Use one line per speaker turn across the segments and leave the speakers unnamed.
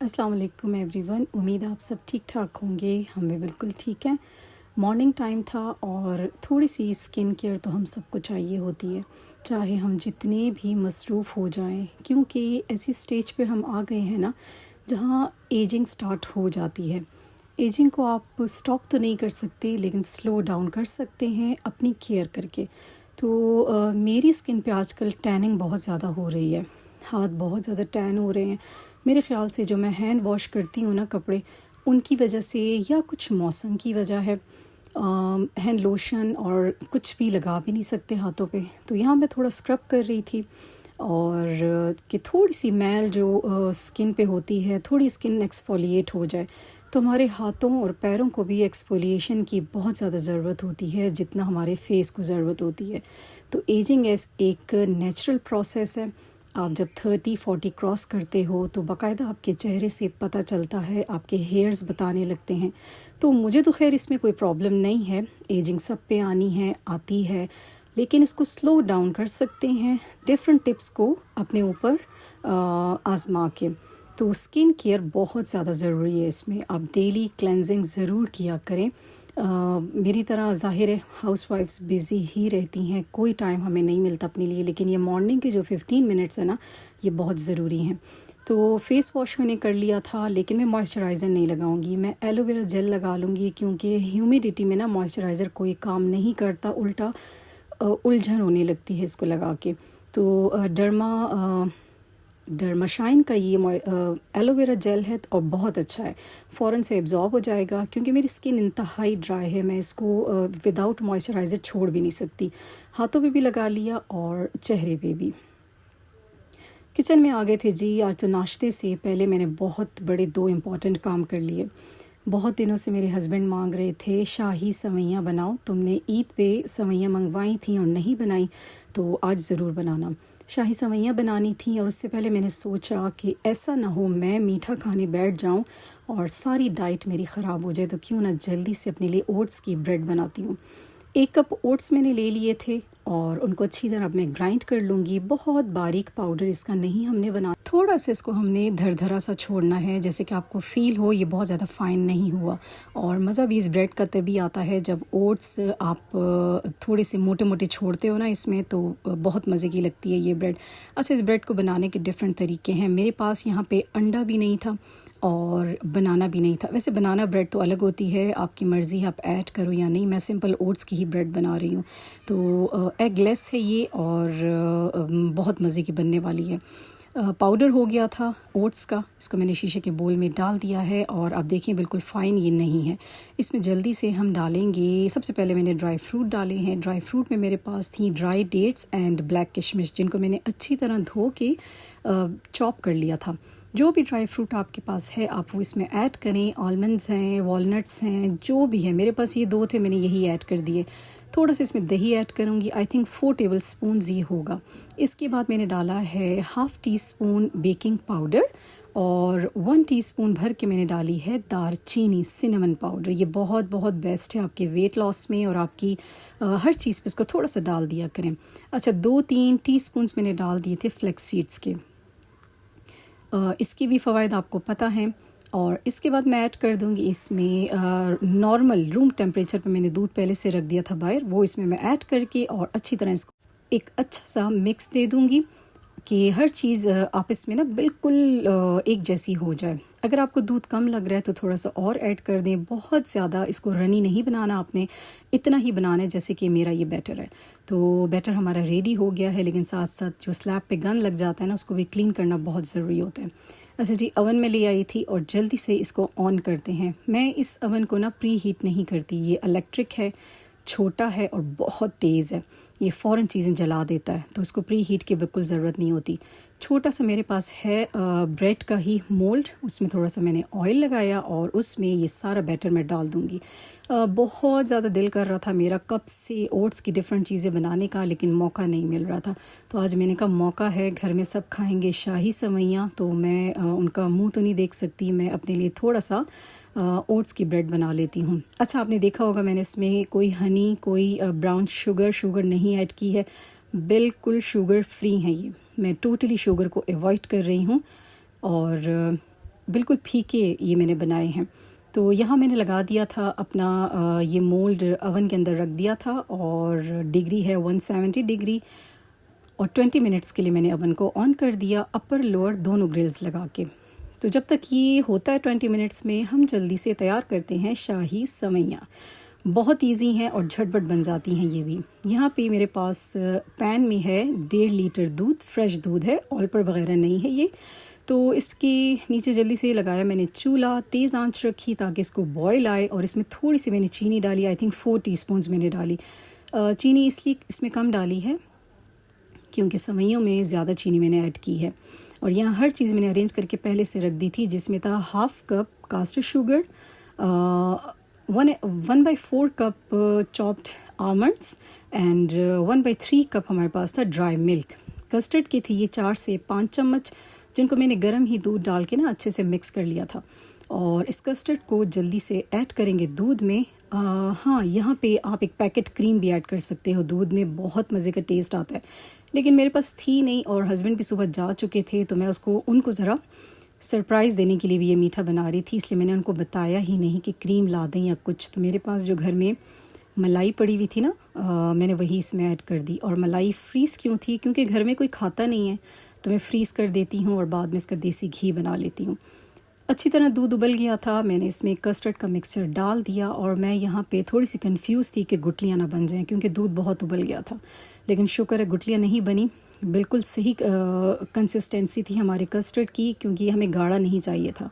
अस्सलाम वालेकुम एवरीवन। उम्मीद आप सब ठीक ठाक होंगे। हम भी बिल्कुल ठीक हैं। मॉर्निंग टाइम था और थोड़ी सी स्किन केयर तो हम सबको चाहिए होती है, चाहे हम जितने भी मसरूफ़ हो जाएं, क्योंकि ऐसी स्टेज पे हम आ गए हैं ना जहाँ एजिंग स्टार्ट हो जाती है। एजिंग को आप स्टॉप तो नहीं कर सकते, लेकिन स्लो डाउन कर सकते हैं अपनी केयर करके। तो मेरी स्किन पे आजकल टैनिंग बहुत ज़्यादा हो रही है, हाथ बहुत ज़्यादा टैन हो रहे हैं। मेरे ख़्याल से जो मैं हैंड वॉश करती हूँ ना कपड़े, उनकी वजह से या कुछ मौसम की वजह है। हैंड लोशन और कुछ भी लगा भी नहीं सकते हाथों पे। तो यहाँ मैं थोड़ा स्क्रब कर रही थी और कि थोड़ी सी मैल जो स्किन पे होती है, थोड़ी स्किन एक्सफोलिएट हो जाए। तो हमारे हाथों और पैरों को भी एक्सफोलिएशन की बहुत ज़्यादा ज़रूरत होती है, जितना हमारे फेस को ज़रूरत होती है। तो एजिंग एक नेचुरल प्रोसेस है। आप जब 30-40 क्रॉस करते हो तो बाकायदा आपके चेहरे से पता चलता है, आपके हेयर्स बताने लगते हैं। तो मुझे तो खैर इसमें कोई प्रॉब्लम नहीं है, एजिंग सब पे आती है, लेकिन इसको स्लो डाउन कर सकते हैं डिफरेंट टिप्स को अपने ऊपर आजमा के। तो स्किन केयर बहुत ज़्यादा ज़रूरी है। इसमें आप डेली क्लेंजिंग ज़रूर किया करें। मेरी तरह ज़ाहिर है हाउसवाइफ्स बिज़ी ही रहती हैं, कोई टाइम हमें नहीं मिलता अपने लिए, लेकिन ये मॉर्निंग के जो 15 मिनट्स है ना, ये बहुत ज़रूरी हैं। तो फेस वॉश मैंने कर लिया था, लेकिन मैं मॉइस्चराइज़र नहीं लगाऊंगी, मैं एलोवेरा जेल लगा लूँगी, क्योंकि ह्यूमिडिटी में ना मॉइस्चराइज़र कोई काम नहीं करता, उल्टा उलझन होने लगती है इसको लगा के। तो डर्माशाइन का ये एलोवेरा जेल है और बहुत अच्छा है, फ़ौरन से एब्जॉर्ब हो जाएगा, क्योंकि मेरी स्किन इंतहाई ड्राई है। मैं इसको विदाउट मॉइस्चराइज़र छोड़ भी नहीं सकती। हाथों पे भी लगा लिया और चेहरे पे भी। किचन में आ गए थे जी। आज तो नाश्ते से पहले मैंने बहुत बड़े 2 इम्पॉर्टेंट काम कर लिए। बहुत दिनों से मेरे हस्बैंड मांग रहे थे शाही सवैयाँ बनाओ, तुमने ईद पे सवैयाँ मंगवाई थी और नहीं बनाई, तो आज ज़रूर बनाना। शाही सवैयाँ बनानी थी और उससे पहले मैंने सोचा कि ऐसा ना हो मैं मीठा खाने बैठ जाऊं और सारी डाइट मेरी ख़राब हो जाए, तो क्यों ना जल्दी से अपने लिए ओट्स की ब्रेड बनाती हूँ। 1 कप ओट्स मैंने ले लिए थे और उनको अच्छी तरह मैं ग्राइंड कर लूँगी। बहुत बारीक पाउडर इसका नहीं हमने बना, थोड़ा सा इसको हमने धरधरा सा छोड़ना है, जैसे कि आपको फ़ील हो ये बहुत ज़्यादा फ़ाइन नहीं हुआ। और मज़ा भी इस ब्रेड का तभी आता है जब ओट्स आप थोड़े से मोटे मोटे छोड़ते हो ना इसमें, तो बहुत मज़े की लगती है ये ब्रेड। अच्छा, इस ब्रेड को बनाने के डिफरेंट तरीके हैं। मेरे पास यहाँ पे अंडा भी नहीं था और बनाना भी नहीं था। वैसे बनाना ब्रेड तो अलग होती है, आपकी मर्ज़ी, आप ऐड करो या नहीं। मैं सिंपल ओट्स की ही ब्रेड बना रही हूँ। तो एगलेस है ये और बहुत मज़े की बनने वाली है। पाउडर हो गया था ओट्स का, इसको मैंने शीशे के बोल में डाल दिया है और अब देखिए बिल्कुल फ़ाइन ये नहीं है। इसमें जल्दी से हम डालेंगे, सबसे पहले मैंने ड्राई फ्रूट डाले हैं। ड्राई फ्रूट में मेरे पास थी ड्राई डेट्स एंड ब्लैक किशमिश, जिनको मैंने अच्छी तरह धो के चॉप कर लिया था। जो भी ड्राई फ्रूट आपके पास है आप वो इसमें ऐड करें। आलमंड्स हैं, वॉलनट्स हैं, जो भी है, मेरे पास ये 2 थे, मैंने यही ऐड कर दिए। थोड़ा सा इसमें दही ऐड करूँगी, आई थिंक 4 टेबल स्पून ये होगा। इसके बाद मैंने डाला है half tea spoon baking powder और 1 टीस्पून भर के मैंने डाली है दारचीनी, सिनेमन पाउडर। ये बहुत बहुत बेस्ट है आपके वेट लॉस में और आपकी हर चीज़ पे इसको थोड़ा सा डाल दिया करें। अच्छा, 2-3 टीस्पून्स मैंने डाल दिए थे फ्लेक्स सीड्स के। इसके भी फ़वाइद आपको पता हैं। और इसके बाद मैं ऐड कर दूंगी इसमें नॉर्मल रूम टेम्परेचर पे मैंने दूध पहले से रख दिया था बाहर, वो इसमें मैं ऐड करके और अच्छी तरह इसको एक अच्छा सा मिक्स दे दूंगी कि हर चीज़ आपस में ना बिल्कुल एक जैसी हो जाए। अगर आपको दूध कम लग रहा है तो थोड़ा सा और ऐड कर दें। बहुत ज़्यादा इसको रनी नहीं बनाना आपने, इतना ही बनाना है जैसे कि मेरा ये बैटर है। तो बैटर हमारा रेडी हो गया है, लेकिन साथ साथ जो स्लैब पे गन लग जाता है ना, उसको भी क्लीन करना बहुत ज़रूरी होता है। अच्छा जी, अवन में ले आई थी और जल्दी से इसको ऑन करते हैं। मैं इस अवन को ना प्री हीट नहीं करती, ये इलेक्ट्रिक है, छोटा है और बहुत तेज़ है, ये फ़ौरन चीज़ें जला देता है, तो इसको प्री हीट की बिल्कुल ज़रूरत नहीं होती। छोटा सा मेरे पास है ब्रेड का ही मोल्ड, उसमें थोड़ा सा मैंने ऑयल लगाया और उसमें ये सारा बैटर मैं डाल दूँगी। बहुत ज़्यादा दिल कर रहा था मेरा कब से ओट्स की डिफरेंट चीज़ें बनाने का, लेकिन मौका नहीं मिल रहा था। तो आज मैंने कहा मौका है, घर में सब खाएंगे शाही सवैयाँ, तो मैं उनका मुंह तो नहीं देख सकती, मैं अपने लिए थोड़ा सा ओट्स की ब्रेड बना लेती हूँ। अच्छा, आपने देखा होगा मैंने इसमें कोई हनी, कोई ब्राउन शुगर नहीं ऐड की है, बिल्कुल शुगर फ्री है ये। मैं टोटली शुगर को अवॉइड कर रही हूँ और बिल्कुल फीके ये मैंने बनाए हैं। तो यहाँ मैंने लगा दिया था अपना ये मोल्ड ओवन के अंदर रख दिया था और डिग्री है 170 डिग्री और 20 मिनट्स के लिए मैंने ओवन को ऑन कर दिया, अपर लोअर दोनों ग्रिल्स लगा के। तो जब तक ये होता है 20 मिनट्स में हम जल्दी से तैयार करते हैं शाही सवैयाँ। बहुत इजी हैं और झटपट बन जाती हैं ये भी। यहाँ पे मेरे पास पैन में है 1.5 लीटर दूध, फ्रेश दूध है, ऑलपर वगैरह नहीं है ये। तो इसके नीचे जल्दी से लगाया मैंने चूल्हा, तेज़ आंच रखी ताकि इसको बॉयल आए और इसमें थोड़ी सी मैंने चीनी डाली, आई थिंक 4 टीस्पून्स मैंने डाली। चीनी इसलिए इसमें कम डाली है क्योंकि सवैयों में ज़्यादा चीनी मैंने ऐड की है। और यहाँ हर चीज़ मैंने अरेंज करके पहले से रख दी थी, जिसमें था 1/2 cup caster sugar, 1/4 cup chopped almonds and 1/3 cup हमारे पास था ड्राई मिल्क। कस्टर्ड के थे ये 4 से 5 चम्मच, जिनको मैंने गर्म ही दूध डाल के ना अच्छे से मिक्स कर लिया था। और इस कस्टर्ड को जल्दी से ऐड करेंगे दूध में। हाँ, यहाँ पे आप एक पैकेट क्रीम भी ऐड कर सकते हो दूध में, बहुत मज़े का टेस्ट आता है। लेकिन मेरे पास थी नहीं और हस्बैंड भी सुबह जा चुके थे, तो मैं उनको ज़रा सरप्राइज़ देने के लिए भी ये मीठा बना रही थी, इसलिए मैंने उनको बताया ही नहीं कि क्रीम ला दें या कुछ। तो मेरे पास जो घर में मलाई पड़ी हुई थी ना, मैंने वही इसमें ऐड कर दी। और मलाई फ्रीज़ क्यों थी? क्योंकि घर में कोई खाता नहीं है तो मैं फ्रीज़ कर देती हूँ और बाद में इसका देसी घी बना लेती हूँ। अच्छी तरह दूध उबल गया था, मैंने इसमें कस्टर्ड का मिक्सचर डाल दिया और मैं यहाँ पे थोड़ी सी कंफ्यूज थी कि गुठलियाँ ना बन जाएं क्योंकि दूध बहुत उबल गया था। लेकिन शुक्र है गुठलियाँ नहीं बनी, बिल्कुल सही कंसिस्टेंसी थी हमारे कस्टर्ड की, क्योंकि हमें गाढ़ा नहीं चाहिए था।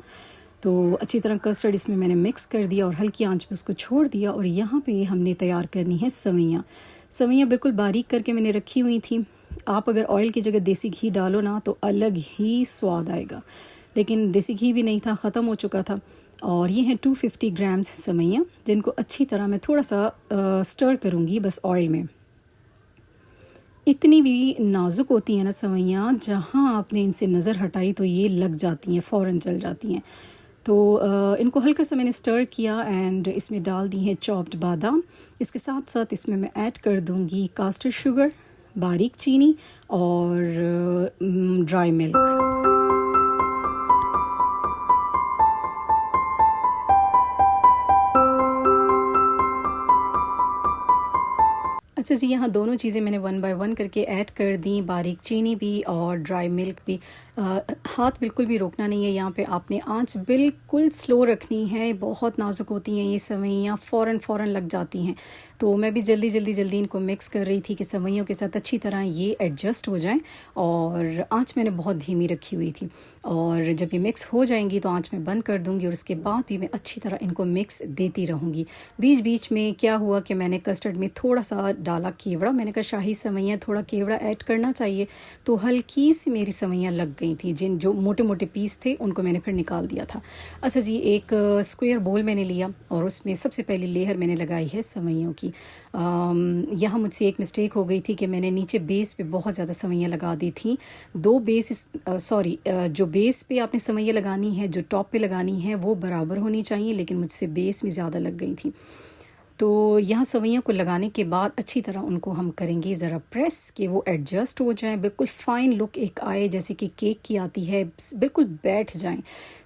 तो अच्छी तरह कस्टर्ड इसमें मैंने मिक्स कर दिया और हल्की आंच पे उसको छोड़ दिया। और यहाँ पे हमने तैयार करनी है सवैयाँ। सवैयाँ बिल्कुल बारीक करके मैंने रखी हुई थी। आप अगर ऑयल की जगह देसी घी डालो ना तो अलग ही स्वाद आएगा, लेकिन देसी घी भी नहीं था, ख़त्म हो चुका था। और ये हैं 250 ग्राम्स सवैयाँ, जिनको अच्छी तरह मैं थोड़ा सा स्टर करूँगी बस ऑयल में। इतनी भी नाजुक होती हैं ना सवैयाँ, जहाँ आपने इनसे नज़र हटाई तो ये लग जाती हैं, फ़ौरन जल जाती हैं। तो इनको हल्का सा मैंने स्टर किया एंड इसमें डाल दी है चॉप्ड बादाम। इसके साथ साथ इसमें मैं ऐड कर दूँगी कास्टर शुगर, बारीक चीनी और ड्राई मिल्क। अच्छा जी, यहाँ दोनों चीज़ें मैंने 1 बाय 1 करके ऐड कर दी, बारीक चीनी भी और ड्राई मिल्क भी। हाथ बिल्कुल भी रोकना नहीं है यहाँ पे, आपने आंच बिल्कुल स्लो रखनी है। बहुत नाजुक होती हैं ये सवैयाँ, फ़ौरन लग जाती हैं। तो मैं भी जल्दी इनको मिक्स कर रही थी कि सवैयों के साथ अच्छी तरह ये एडजस्ट हो जाएं। और आंच मैंने बहुत धीमी रखी हुई थी। और जब ये मिक्स हो जाएंगी तो आंच मैं बंद कर दूँगी और उसके बाद भी मैं अच्छी तरह इनको मिक्स देती रहूँगी। बीच बीच में क्या हुआ कि मैंने कस्टर्ड में थोड़ा सा डाला केवड़ा। मैंने कहा शाही सवैयाँ थोड़ा केवड़ा ऐड करना चाहिए, तो हल्की सी मेरी सवैयाँ लग गई थी। जो मोटे मोटे पीस थे उनको मैंने फिर निकाल दिया था। अच्छा जी, एक स्क्वायर बोल मैंने लिया और उसमें सबसे पहली लेयर मैंने लगाई है सवैयों की। यहाँ मुझसे एक मिस्टेक हो गई थी कि मैंने नीचे बेस पे बहुत ज़्यादा सवैयाँ लगा दी थी। जो बेस पे आपने सवैयाँ लगानी है, जो टॉप पे लगानी है वो बराबर होनी चाहिए, लेकिन मुझसे बेस में ज़्यादा लग गई थी। तो यहाँ सवैयों को लगाने के बाद अच्छी तरह उनको हम करेंगे ज़रा प्रेस कि वो एडजस्ट हो जाएं, बिल्कुल फ़ाइन लुक एक आए जैसे कि केक की आती है, बिल्कुल बैठ जाएं।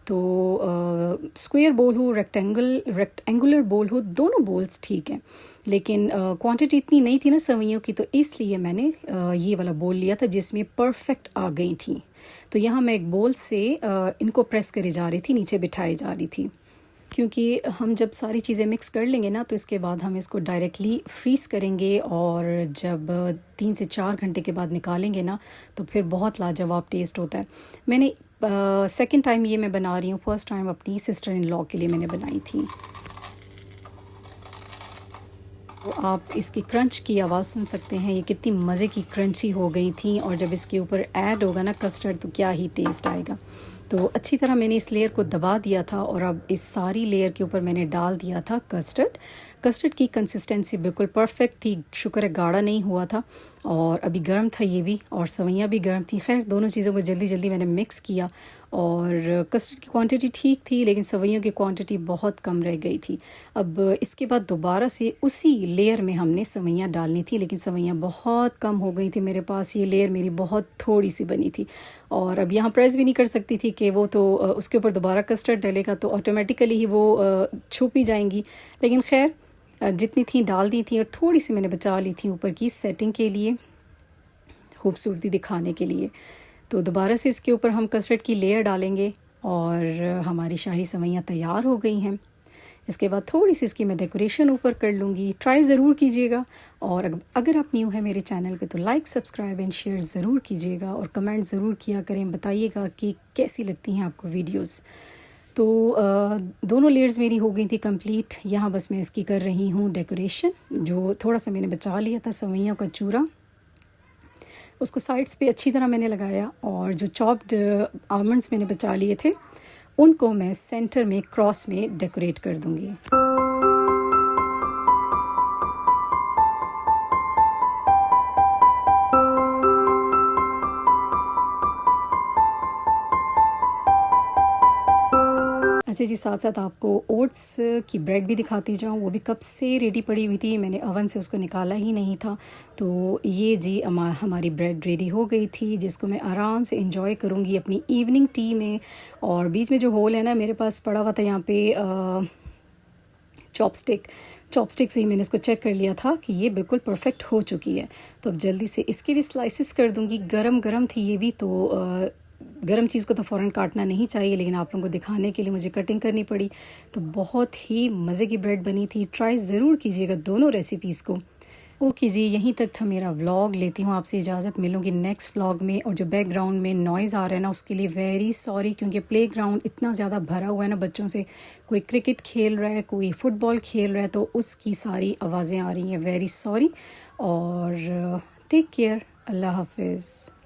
तो स्क्वायर बोल हो, रेक्टेंगुलर बोल हो, दोनों बोल्स ठीक हैं। लेकिन क्वांटिटी इतनी नहीं थी ना सवैयों की, तो इसलिए मैंने ये वाला बोल लिया था जिसमें परफेक्ट आ गई थी। तो यहाँ मैं एक बोल से इनको प्रेस करे जा रही थी, नीचे बिठाई जा रही थी। क्योंकि हम जब सारी चीज़ें मिक्स कर लेंगे ना तो इसके बाद हम इसको डायरेक्टली फ्रीज़ करेंगे और जब 3 से 4 घंटे के बाद निकालेंगे ना तो फिर बहुत लाजवाब टेस्ट होता है। मैंने सेकंड टाइम ये मैं बना रही हूँ, फर्स्ट टाइम अपनी सिस्टर इन लॉ के लिए मैंने बनाई थी। तो आप इसकी क्रंच की आवाज़ सुन सकते हैं, ये कितनी मज़े की क्रंची हो गई थी। और जब इसके ऊपर ऐड होगा ना कस्टर्ड तो क्या ही टेस्ट आएगा। तो अच्छी तरह मैंने इस लेयर को दबा दिया था और अब इस सारी लेयर के ऊपर मैंने डाल दिया था कस्टर्ड की कंसिस्टेंसी बिल्कुल परफेक्ट थी, शुक्र है गाढ़ा नहीं हुआ था। और अभी गर्म था ये भी और सवैयाँ भी गर्म थी। खैर दोनों चीज़ों को जल्दी मैंने मिक्स किया और कस्टर्ड की क्वांटिटी ठीक थी, लेकिन सेवइयों की क्वांटिटी बहुत कम रह गई थी। अब इसके बाद दोबारा से उसी लेयर में हमने सेवइयाँ डालनी थी, लेकिन सेवइयाँ बहुत कम हो गई थी मेरे पास, ये लेयर मेरी बहुत थोड़ी सी बनी थी। और अब यहाँ प्रेस भी नहीं कर सकती थी कि वो तो उसके ऊपर दोबारा कस्टर्ड डलेगा तो ऑटोमेटिकली ही वो छुप ही जाएंगी। लेकिन खैर जितनी थी डाल दी थी, और थोड़ी सी मैंने बचा ली थी ऊपर की सेटिंग के लिए, खूबसूरती दिखाने के लिए। तो दोबारा से इसके ऊपर हम कस्टर्ड की लेयर डालेंगे और हमारी शाही सेवइयाँ तैयार हो गई हैं। इसके बाद थोड़ी सी इसकी मैं डेकोरेशन ऊपर कर लूँगी। ट्राई ज़रूर कीजिएगा, और अगर आप न्यू है मेरे चैनल पे तो लाइक, सब्सक्राइब एंड शेयर ज़रूर कीजिएगा, और कमेंट ज़रूर किया करें, बताइएगा कि कैसी लगती हैं आपको वीडियोस। तो दोनों लेयर्स मेरी हो गई थी कंप्लीट। यहाँ बस मैं इसकी कर रही हूँ डेकोरेशन। जो थोड़ा सा मैंने बचा लिया था सेवइयों का चूरा, उसको साइड्स पे अच्छी तरह मैंने लगाया, और जो चॉप्ड आलमंड्स मैंने बचा लिए थे उनको मैं सेंटर में क्रॉस में डेकोरेट कर दूँगी। अच्छा जी, साथ साथ आपको ओट्स की ब्रेड भी दिखाती जाऊँ। वो भी कब से रेडी पड़ी हुई थी, मैंने ओवन से उसको निकाला ही नहीं था। तो ये जी हमारी ब्रेड रेडी हो गई थी, जिसको मैं आराम से इंजॉय करूँगी अपनी इवनिंग टी में। और बीच में जो होल है ना, मेरे पास पड़ा हुआ था यहाँ पे चॉपस्टिक से ही मैंने इसको चेक कर लिया था कि ये बिल्कुल परफेक्ट हो चुकी है। तो अब जल्दी से इसके भी स्लाइसेस कर दूँगी। गरम गरम थी ये भी, तो गरम चीज़ को तो फ़ौरन काटना नहीं चाहिए, लेकिन आप लोगों को दिखाने के लिए मुझे कटिंग करनी पड़ी। तो बहुत ही मज़े की ब्रेड बनी थी। ट्राई ज़रूर कीजिएगा दोनों रेसिपीज़ को। ओके जी, यहीं तक था मेरा व्लॉग। लेती हूँ आपसे इजाज़त, मिलूँगी नेक्स्ट व्लॉग में। और जो बैकग्राउंड में नॉइज़ आ रहा है ना, उसके लिए वेरी सॉरी, क्योंकि प्लेग्राउंड इतना ज़्यादा भरा हुआ है ना बच्चों से। कोई क्रिकेट खेल रहा है, कोई फुटबॉल खेल रहा है, तो उसकी सारी आवाज़ें आ रही हैं। वेरी सॉरी, और टेक केयर। अल्लाह हाफिज़।